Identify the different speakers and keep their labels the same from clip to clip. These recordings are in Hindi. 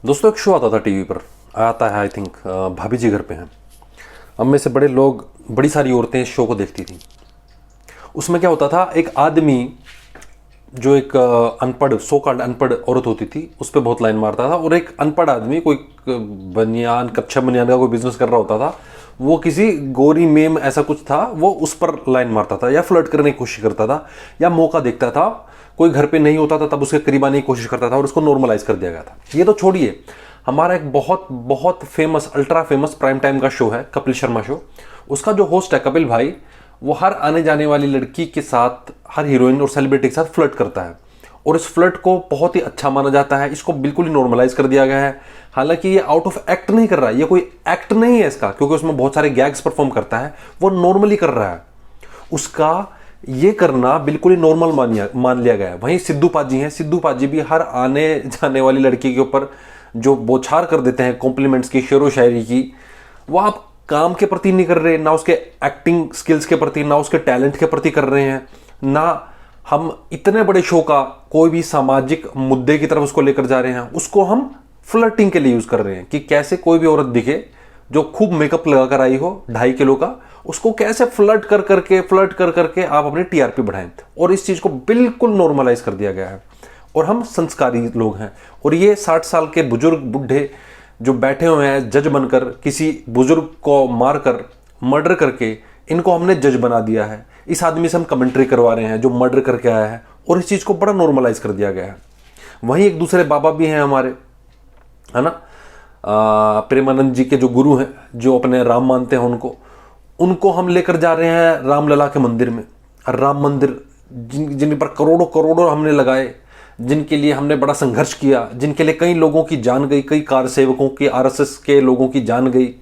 Speaker 1: दोस्तों, एक शो आता था टीवी पर, आता है आई थिंक, भाभी जी घर पे हैं। हम में से बड़े लोग, बड़ी सारी औरतें इस शो को देखती थी। उसमें क्या होता था, एक आदमी जो एक अनपढ़, सो कॉल्ड अनपढ़ औरत होती थी, उस पर बहुत लाइन मारता था। और एक अनपढ़ आदमी, कोई बनियान, कच्चा बनियान का कोई बिजनेस कर रहा होता था, वो किसी गोरी मेम ऐसा कुछ था, वो उस पर लाइन मारता था या फ्लर्ट करने की कोशिश करता था या मौका देखता था। कोई घर पे नहीं होता था तब उसके करीब आने की कोशिश करता था और उसको नॉर्मलाइज कर दिया गया था। ये तो छोड़िए, हमारा एक बहुत बहुत famous, ultra famous prime time का शो है कपिल शर्मा शो। उसका जो होस्ट है कपिल भाई, वो हर आने जाने वाली लड़की के साथ, हर हीरोइन और सेलिब्रिटी के साथ फ्लर्ट करता है और इस फ्लर्ट को बहुत ही अच्छा माना जाता है। इसको बिल्कुल ही नॉर्मलाइज कर दिया गया है। हालांकि ये आउट ऑफ एक्ट नहीं कर रहा है, ये कोई एक्ट नहीं है इसका, क्योंकि उसमें बहुत सारे गैग्स परफॉर्म करता है, वो नॉर्मली कर रहा है। उसका ये करना बिल्कुल ही नॉर्मल मान लिया गया है। वहीं सिद्धू पाजी हैं, सिद्धू पाजी भी हर आने जाने वाली लड़की के ऊपर जो बौछार कर देते हैं कॉम्प्लीमेंट्स की, शेरो शायरी की, वो आप काम के प्रति नहीं कर रहे, ना उसके एक्टिंग स्किल्स के प्रति, ना उसके टैलेंट के प्रति कर रहे हैं, ना हम इतने बड़े शो का कोई भी सामाजिक मुद्दे की तरफ उसको लेकर जा रहे हैं। उसको हम फ्लर्टिंग के लिए यूज कर रहे हैं कि कैसे कोई भी औरत दिखे जो खूब मेकअप लगा कर आई हो 2.5 किलो का, उसको कैसे फ्लर्ट कर करके आप अपनी टीआरपी बढ़ाएं। और इस चीज को बिल्कुल नॉर्मलाइज कर दिया गया है। और हम संस्कारी लोग हैं, और ये 60 साल के बुजुर्ग बुढ़े जो बैठे हुए हैं जज बनकर, किसी बुजुर्ग को मारकर, मर्डर करके, इनको हमने जज बना दिया है। इस आदमी से हम कमेंट्री करवा रहे हैं जो मर्डर करके आया है, और इस चीज को बड़ा नॉर्मलाइज कर दिया गया है। वहीं एक दूसरे बाबा भी हैं हमारे, है ना, प्रेमानंद जी के जो गुरु हैं, जो अपने राम मानते हैं, उनको हम लेकर जा रहे हैं रामलला के मंदिर में। राम मंदिर जिन पर करोड़ों करोड़ों हमने लगाए, जिनके लिए हमने बड़ा संघर्ष किया, जिनके लिए कई लोगों की जान गई, कई कार सेवकों की, आरएसएस के लोगों की जान गई।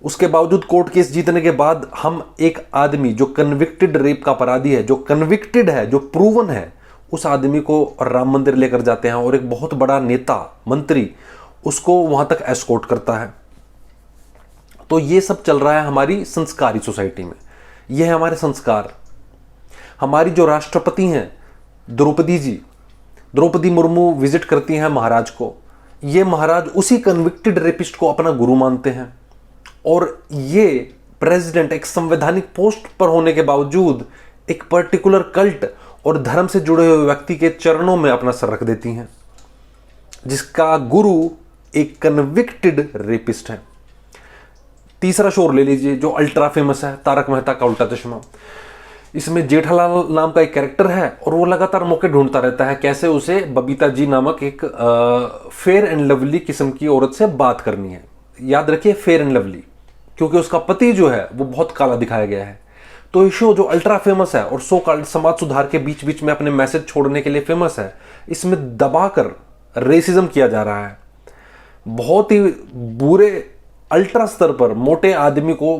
Speaker 1: उसके बावजूद कोर्ट केस जीतने के बाद हम एक आदमी जो कन्विक्टेड रेप का अपराधी है, जो कन्विक्टेड है, जो प्रूवन है, उस आदमी को राम मंदिर लेकर जाते हैं और एक बहुत बड़ा नेता, मंत्री उसको वहां तक एस्कॉर्ट करता है। तो ये सब चल रहा है हमारी संस्कारी सोसाइटी में। ये है हमारे संस्कार। हमारी जो राष्ट्रपति हैं द्रौपदी जी, द्रौपदी मुर्मू विजिट करती हैं महाराज को। ये महाराज उसी कन्विक्टेड रेपिस्ट को अपना गुरु मानते हैं, और ये प्रेसिडेंट एक संवैधानिक पोस्ट पर होने के बावजूद एक पर्टिकुलर कल्ट और धर्म से जुड़े हुए व्यक्ति के चरणों में अपना सर रख देती हैं, जिसका गुरु एक कन्विक्टेड रेपिस्ट है। तीसरा शो ले लीजिए जो अल्ट्रा फेमस है, तारक मेहता का उल्टा चश्मा। इसमें जेठालाल नाम का एक कैरेक्टर है और वो लगातार मौके ढूंढता रहता है कैसे उसे बबीता जी नामक एक फेयर एंड लवली किस्म की औरत से बात करनी है। याद रखिए, फेयर एंड लवली, क्योंकि उसका पति जो है वो बहुत काला दिखाया गया है। तो ये शो जो अल्ट्रा फेमस है और सो कॉल्ड समाज सुधार के बीच बीच में अपने मैसेज छोड़ने के लिए फेमस है, इसमें दबाकर रेसिज्म किया जा रहा है। बहुत ही बुरे अल्ट्रा स्तर पर मोटे आदमी को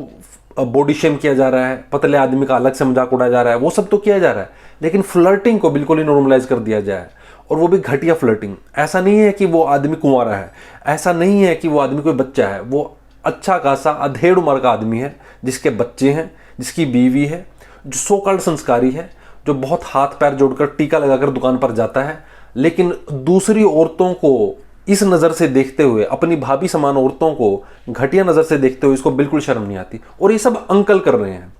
Speaker 1: बॉडी शेम किया जा रहा है, पतले आदमी का अलग से मजाक उड़ाया जा रहा है, वो सब तो किया जा रहा है, लेकिन फ्लर्टिंग को बिल्कुल ही नॉर्मलाइज कर दिया जाए, और वो भी घटिया फ्लर्टिंग। ऐसा नहीं है कि वो आदमी कुंवारा है, ऐसा नहीं है कि वो आदमी कोई बच्चा है, वो अच्छा खासा अधेड़ उम्र का आदमी है, जिसके बच्चे हैं, जिसकी बीवी है, जो सो कॉल्ड संस्कारी है, जो बहुत हाथ पैर जोड़कर टीका लगाकर दुकान पर जाता है, लेकिन दूसरी औरतों को इस नजर से देखते हुए, अपनी भाभी समान औरतों को घटिया नजर से देखते हुए इसको बिल्कुल शर्म नहीं आती। और ये सब अंकल कर रहे हैं।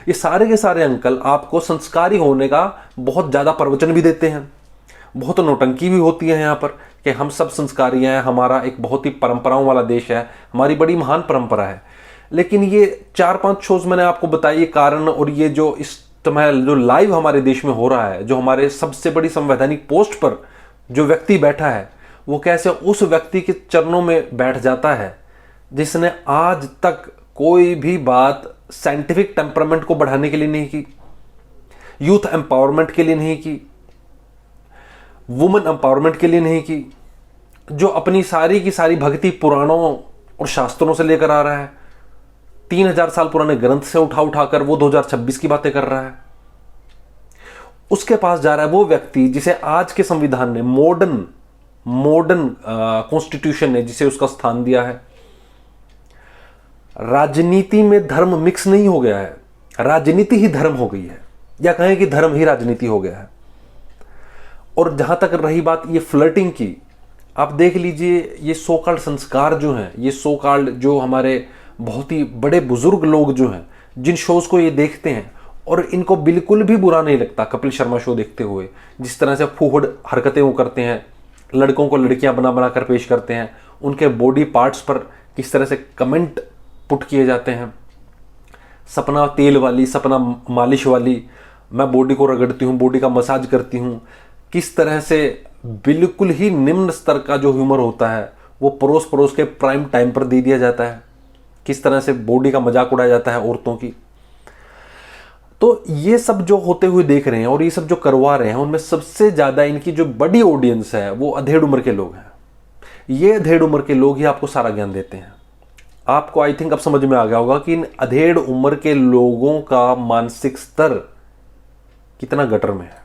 Speaker 1: ये सारे के सारे अंकल आपको संस्कारी होने का बहुत ज्यादा प्रवचन भी देते हैं। बहुत नौटंकी भी होती है यहाँ पर कि हम सब संस्कारी हैं, हमारा एक बहुत ही परंपराओं वाला देश है, हमारी बड़ी महान परंपरा है। लेकिन ये 4-5 शोज मैंने आपको बताइए कारण, और ये जो इस समय जो लाइव हमारे देश में हो रहा है, जो हमारे सबसे बड़ी संवैधानिक पोस्ट पर जो व्यक्ति बैठा है, वो कैसे उस व्यक्ति के चरणों में बैठ जाता है जिसने आज तक कोई भी बात साइंटिफिक टेम्परामेंट को बढ़ाने के लिए नहीं की, यूथ एम्पावरमेंट के लिए नहीं की, वुमेन एम्पावरमेंट के लिए नहीं की, जो अपनी सारी की सारी भक्ति पुराणों और शास्त्रों से लेकर आ रहा है, 3000 साल पुराने ग्रंथ से उठा उठाकर वो 2026 की बातें कर रहा है। उसके पास जा रहा है वो व्यक्ति जिसे आज के संविधान ने, मॉडर्न कॉन्स्टिट्यूशन ने जिसे उसका स्थान दिया है। राजनीति में धर्म मिक्स नहीं हो गया है, राजनीति ही धर्म हो गई है, या कहें कि धर्म ही राजनीति हो गया है। और जहां तक रही बात ये फ्लर्टिंग की, आप देख लीजिए ये सो कॉल्ड संस्कार जो हैं, ये सो कॉल्ड जो हमारे बहुत ही बड़े बुजुर्ग लोग जो हैं, जिन शोज़ को ये देखते हैं और इनको बिल्कुल भी बुरा नहीं लगता कपिल शर्मा शो देखते हुए, जिस तरह से फूहड़ हरकतें वो करते हैं, लड़कों को लड़कियां बना बना कर पेश करते हैं, उनके बॉडी पार्ट्स पर किस तरह से कमेंट पुट किए जाते हैं, सपना तेल वाली, सपना मालिश वाली, मैं बॉडी को रगड़ती हूँ, बॉडी का मसाज करती हूँ, किस तरह से बिल्कुल ही निम्न स्तर का जो ह्यूमर होता है वो परोस परोस के प्राइम टाइम पर दे दिया जाता है, किस तरह से बॉडी का मजाक उड़ाया जाता है औरतों की। तो ये सब जो होते हुए देख रहे हैं और ये सब जो करवा रहे हैं, उनमें सबसे ज्यादा इनकी जो बड़ी ऑडियंस है वो अधेड़ उम्र के लोग हैं। ये अधेड़ उम्र के लोग ही आपको सारा ज्ञान देते हैं। आपको आई थिंक अब समझ में आ गया होगा कि इन अधेड़ उम्र के लोगों का मानसिक स्तर कितना गटर में है।